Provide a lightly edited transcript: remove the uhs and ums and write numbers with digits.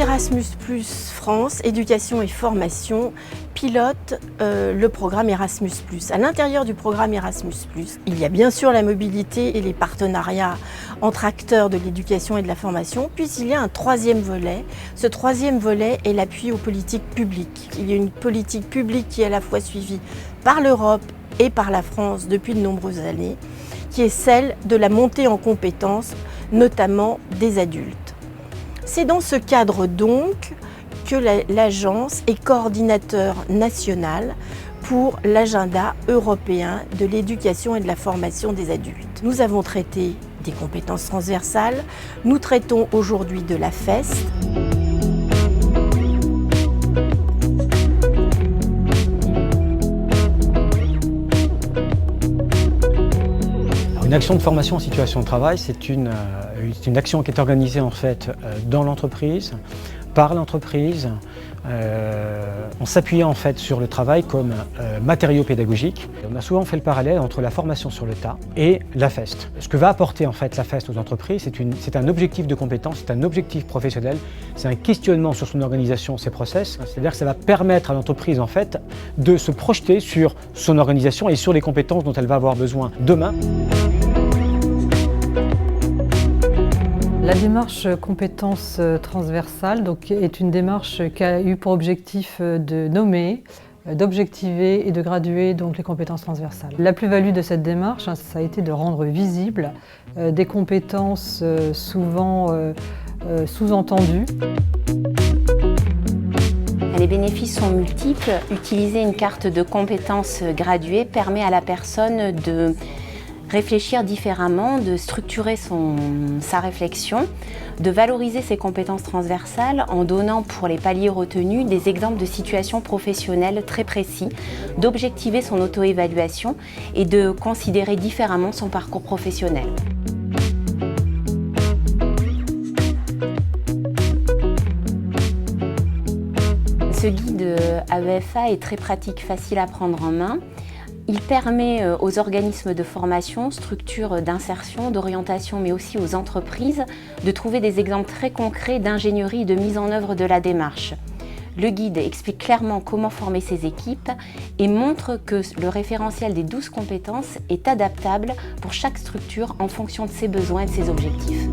Erasmus+ France, éducation et formation, pilote le programme Erasmus+. À l'intérieur du programme Erasmus+, il y a bien sûr la mobilité et les partenariats entre acteurs de l'éducation et de la formation, puis il y a un troisième volet. Ce troisième volet est l'appui aux politiques publiques. Il y a une politique publique qui est à la fois suivie par l'Europe et par la France depuis de nombreuses années, qui est celle de la montée en compétences, notamment des adultes. C'est dans ce cadre donc que l'agence est coordinateur national pour l'agenda européen de l'éducation et de la formation des adultes. Nous avons traité des compétences transversales, nous traitons aujourd'hui de la FEST. Une action de formation en situation de travail, c'est une action qui est organisée en fait dans l'entreprise, par l'entreprise, en s'appuyant en fait sur le travail comme matériau pédagogique. On a souvent fait le parallèle entre la formation sur le tas et la FEST. Ce que va apporter en fait la FEST aux entreprises, c'est un objectif de compétence, c'est un objectif professionnel, c'est un questionnement sur son organisation, ses process. C'est-à-dire que ça va permettre à l'entreprise en fait de se projeter sur son organisation et sur les compétences dont elle va avoir besoin demain. La démarche compétences transversales est une démarche qui a eu pour objectif de nommer, d'objectiver et de graduer les compétences transversales. La plus-value de cette démarche, ça a été de rendre visibles des compétences souvent sous-entendues. Les bénéfices sont multiples. Utiliser une carte de compétences graduée permet à la personne de réfléchir différemment, de structurer sa réflexion, de valoriser ses compétences transversales en donnant pour les paliers retenus des exemples de situations professionnelles très précis, d'objectiver son auto-évaluation et de considérer différemment son parcours professionnel. Ce guide AEFA est très pratique, facile à prendre en main. Il permet aux organismes de formation, structures d'insertion, d'orientation, mais aussi aux entreprises, de trouver des exemples très concrets d'ingénierie et de mise en œuvre de la démarche. Le guide explique clairement comment former ses équipes et montre que le référentiel des 12 compétences est adaptable pour chaque structure en fonction de ses besoins et de ses objectifs.